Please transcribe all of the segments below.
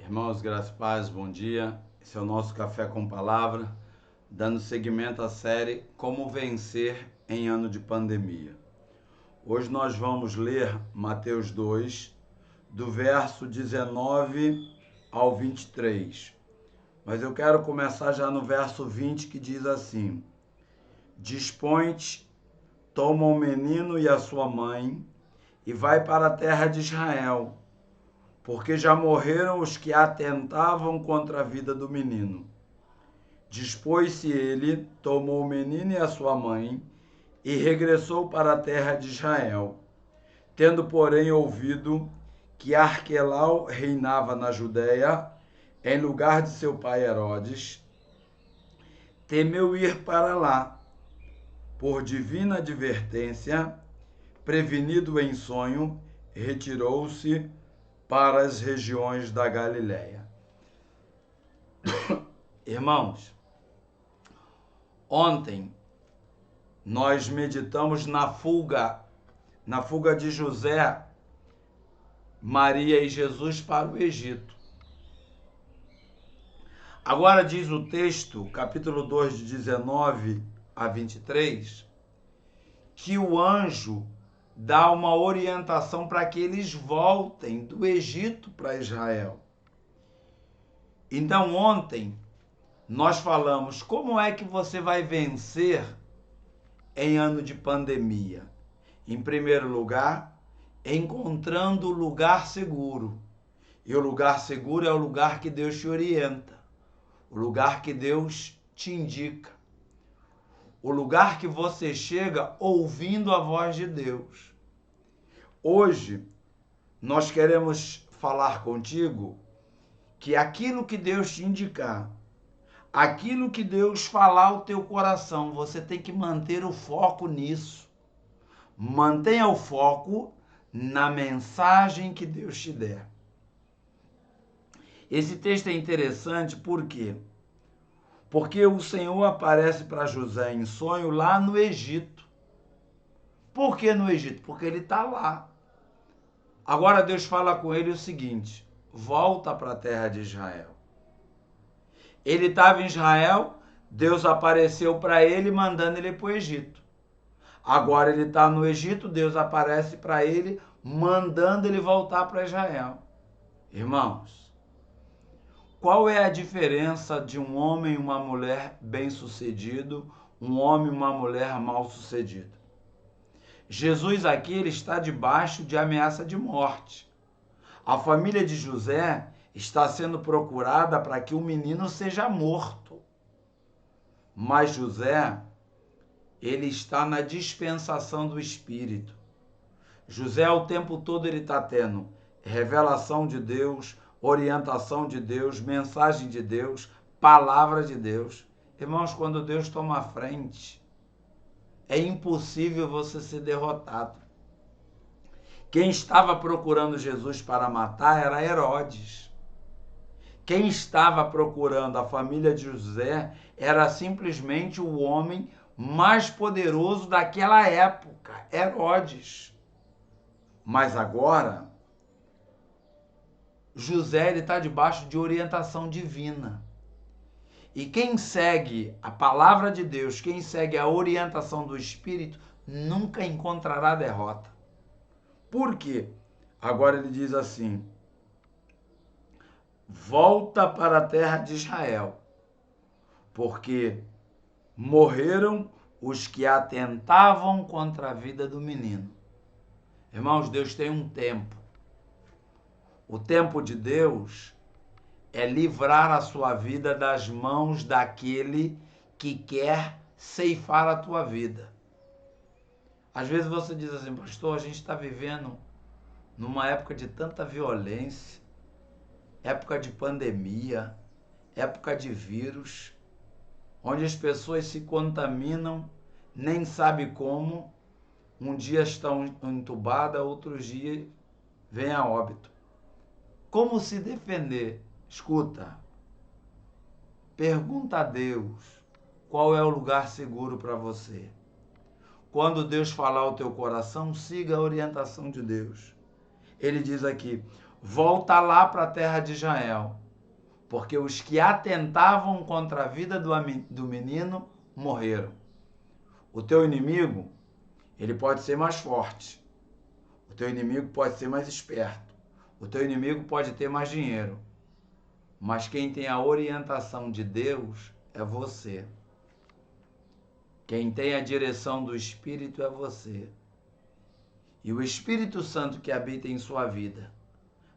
Irmãos, graças e paz, bom dia. Esse é o nosso Café com Palavra, dando seguimento à série Como Vencer em Ano de Pandemia. Hoje nós vamos ler Mateus 2, do verso 19 ao 23. Mas eu quero começar já no verso 20, que diz assim: Dispõe-te, toma o menino e a sua mãe e vai para a terra de Israel, porque já morreram os que atentavam contra a vida do menino. Dispôs-se ele, tomou o menino e a sua mãe, e regressou para a terra de Israel. Tendo, porém, ouvido que Arquelau reinava na Judéia, em lugar de seu pai Herodes, temeu ir para lá. Por divina advertência, prevenido em sonho, retirou-se para as regiões da Galiléia. Irmãos, ontem nós meditamos na fuga de José, Maria e Jesus para o Egito. Agora diz o texto, capítulo 2, de 19 a 23, que o anjo dá uma orientação para que eles voltem do Egito para Israel. Então, ontem, nós falamos como é que você vai vencer em ano de pandemia. Em primeiro lugar, encontrando o lugar seguro. E o lugar seguro é o lugar que Deus te orienta, o lugar que Deus te indica, o lugar que você chega ouvindo a voz de Deus. Hoje, nós queremos falar contigo que aquilo que Deus te indicar, aquilo que Deus falar ao teu coração, você tem que manter o foco nisso. Mantenha o foco na mensagem que Deus te der. Esse texto é interessante por quê? Porque o Senhor aparece para José em sonho lá no Egito. Por que no Egito? Porque ele está lá. Agora Deus fala com ele o seguinte: volta para a terra de Israel. Ele estava em Israel, Deus apareceu para ele mandando ele para o Egito. Agora ele está no Egito, Deus aparece para ele mandando ele voltar para Israel. Irmãos, qual é a diferença de um homem e uma mulher bem-sucedido, um homem e uma mulher mal-sucedida? Jesus aqui ele está debaixo de ameaça de morte. A família de José está sendo procurada para que o menino seja morto. Mas José, ele está na dispensação do Espírito. José, o tempo todo, ele está tendo revelação de Deus, orientação de Deus, mensagem de Deus, palavra de Deus. Irmãos, quando Deus toma a frente, é impossível você ser derrotado. Quem estava procurando Jesus para matar era Herodes. Quem estava procurando a família de José era simplesmente o homem mais poderoso daquela época, Herodes. Mas agora, José está debaixo de orientação divina. E quem segue a palavra de Deus, quem segue a orientação do Espírito, nunca encontrará derrota. Por quê? Agora ele diz assim: volta para a terra de Israel, porque morreram os que atentavam contra a vida do menino. Irmãos, Deus tem um tempo. O tempo de Deus é livrar a sua vida das mãos daquele que quer ceifar a tua vida. Às vezes você diz assim: pastor, a gente está vivendo numa época de tanta violência, época de pandemia, época de vírus, onde as pessoas se contaminam, nem sabe como, um dia estão entubadas, outros dias vêm a óbito. Como se defender? Escuta, pergunta a Deus qual é o lugar seguro para você. Quando Deus falar ao teu coração, siga a orientação de Deus. Ele diz aqui: volta lá para a terra de Israel, porque os que atentavam contra a vida do menino morreram. O teu inimigo, ele pode ser mais forte. O teu inimigo pode ser mais esperto. O teu inimigo pode ter mais dinheiro. Mas quem tem a orientação de Deus é você. Quem tem a direção do Espírito é você. E o Espírito Santo que habita em sua vida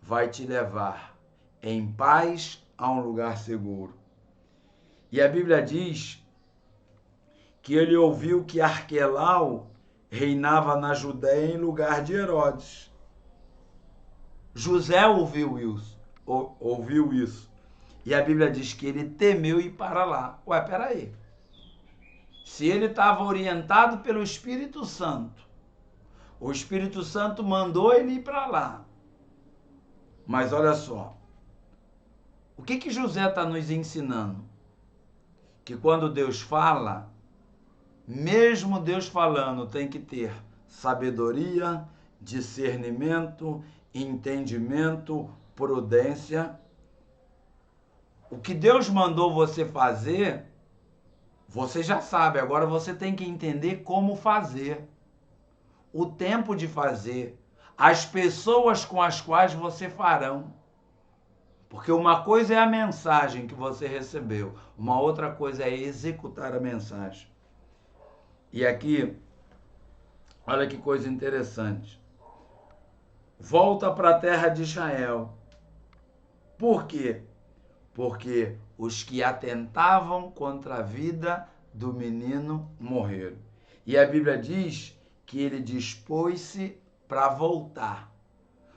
vai te levar em paz a um lugar seguro. E a Bíblia diz que ele ouviu que Arquelau reinava na Judéia em lugar de Herodes. José ouviu isso. E a Bíblia diz que ele temeu ir para lá. Ué, peraí. Se ele estava orientado pelo Espírito Santo, o Espírito Santo mandou ele ir para lá. Mas olha só, o que José está nos ensinando? Que quando Deus fala, mesmo Deus falando, tem que ter sabedoria, discernimento, entendimento, prudência. O que Deus mandou você fazer, você já sabe, agora você tem que entender como fazer, o tempo de fazer, as pessoas com as quais você farão. Porque uma coisa é a mensagem que você recebeu, uma outra coisa é executar a mensagem. E aqui, olha que coisa interessante. Volta para a terra de Israel. Por quê? Porque os que atentavam contra a vida do menino morreram. E a Bíblia diz que ele dispôs-se para voltar.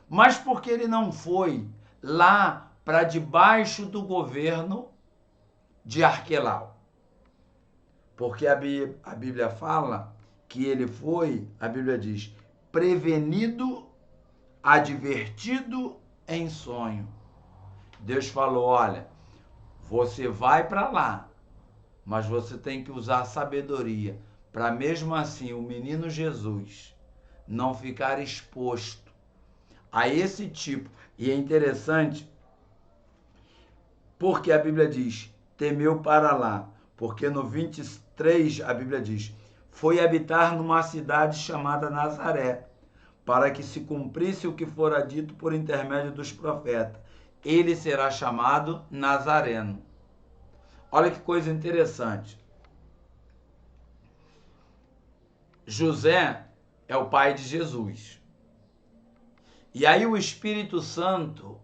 Mas porque ele não foi lá para debaixo do governo de Arquelau? Porque a Bíblia fala que ele foi, a Bíblia diz, prevenido, advertido em sonho. Deus falou, olha, você vai para lá, mas você tem que usar sabedoria para mesmo assim o menino Jesus não ficar exposto a esse tipo. E é interessante porque a Bíblia diz, temeu para lá, porque no 23 a Bíblia diz, foi habitar numa cidade chamada Nazaré, para que se cumprisse o que fora dito por intermédio dos profetas. Ele será chamado Nazareno. Olha que coisa interessante. José é o pai de Jesus. E aí o Espírito Santo,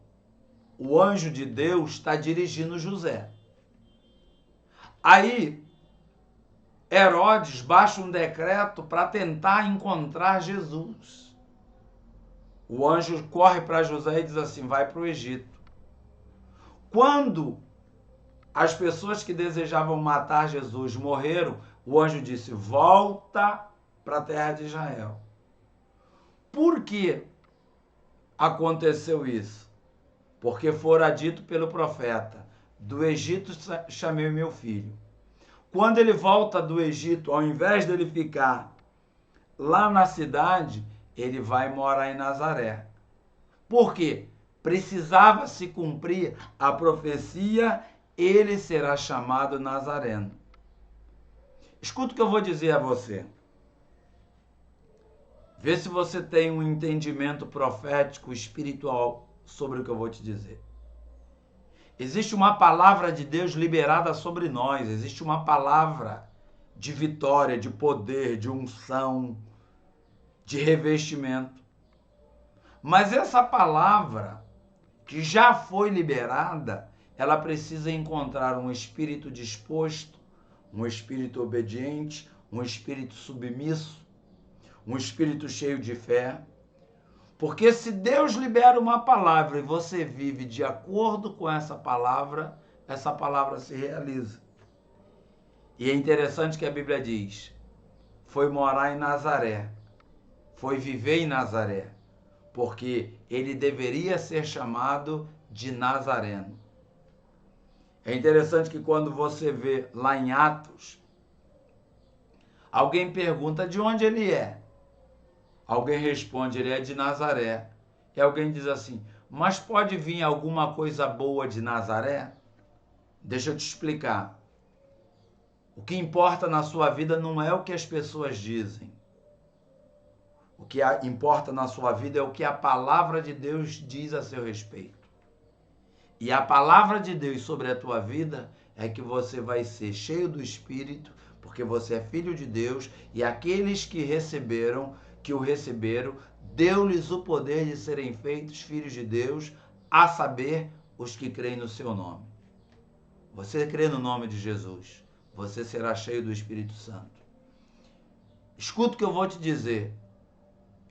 o anjo de Deus, está dirigindo José. Aí Herodes baixa um decreto para tentar encontrar Jesus. O anjo corre para José e diz assim, vai para o Egito. Quando as pessoas que desejavam matar Jesus morreram, o anjo disse, volta para a terra de Israel. Por que aconteceu isso? Porque fora dito pelo profeta, do Egito chamei meu filho. Quando ele volta do Egito, ao invés dele ficar lá na cidade, ele vai morar em Nazaré. Por quê? Precisava se cumprir a profecia, ele será chamado Nazareno. Escuta o que eu vou dizer a você. Vê se você tem um entendimento profético, espiritual sobre o que eu vou te dizer. Existe uma palavra de Deus liberada sobre nós, existe uma palavra de vitória, de poder, de unção, de revestimento. Mas essa palavra que já foi liberada, ela precisa encontrar um espírito disposto, um espírito obediente, um espírito submisso, um espírito cheio de fé. Porque se Deus libera uma palavra e você vive de acordo com essa palavra se realiza. E é interessante que a Bíblia diz, foi morar em Nazaré, foi viver em Nazaré, porque ele deveria ser chamado de Nazareno. É interessante que quando você vê lá em Atos, alguém pergunta de onde ele é. Alguém responde, ele é de Nazaré. E alguém diz assim, Mas pode vir alguma coisa boa de Nazaré? Deixa eu te explicar. O que importa na sua vida não é o que as pessoas dizem. O que importa na sua vida é o que a palavra de Deus diz a seu respeito. E a palavra de Deus sobre a tua vida é que você vai ser cheio do Espírito, porque você é filho de Deus, e aqueles que o receberam, deu-lhes o poder de serem feitos filhos de Deus, a saber, os que creem no seu nome. Você crê no nome de Jesus, você será cheio do Espírito Santo. Escuta o que eu vou te dizer.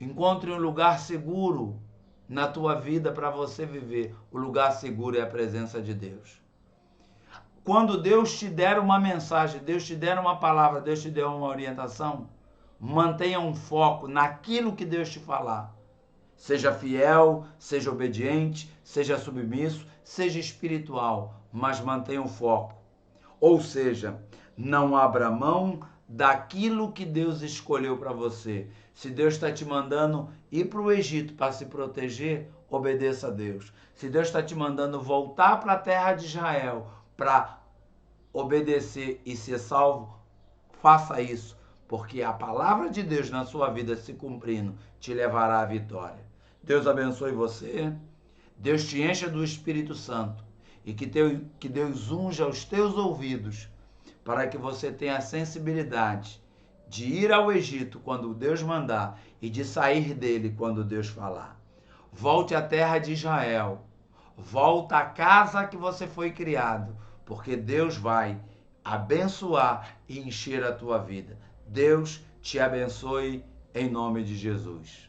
Encontre um lugar seguro na tua vida para você viver. O lugar seguro é a presença de Deus. Quando Deus te der uma mensagem, Deus te der uma palavra, Deus te der uma orientação, mantenha um foco naquilo que Deus te falar. Seja fiel, seja obediente, seja submisso, seja espiritual, mas mantenha um foco. Ou seja, não abra mão daquilo que Deus escolheu para você. Se Deus está te mandando ir para o Egito para se proteger, obedeça a Deus. Se Deus está te mandando voltar para a terra de Israel para obedecer e ser salvo, faça isso, porque a palavra de Deus na sua vida se cumprindo te levará à vitória. Deus abençoe você, Deus te encha do Espírito Santo e que Deus unja os teus ouvidos para que você tenha a sensibilidade de ir ao Egito quando Deus mandar e de sair dele quando Deus falar. Volte à terra de Israel, volta à casa que você foi criado, porque Deus vai abençoar e encher a tua vida. Deus te abençoe em nome de Jesus.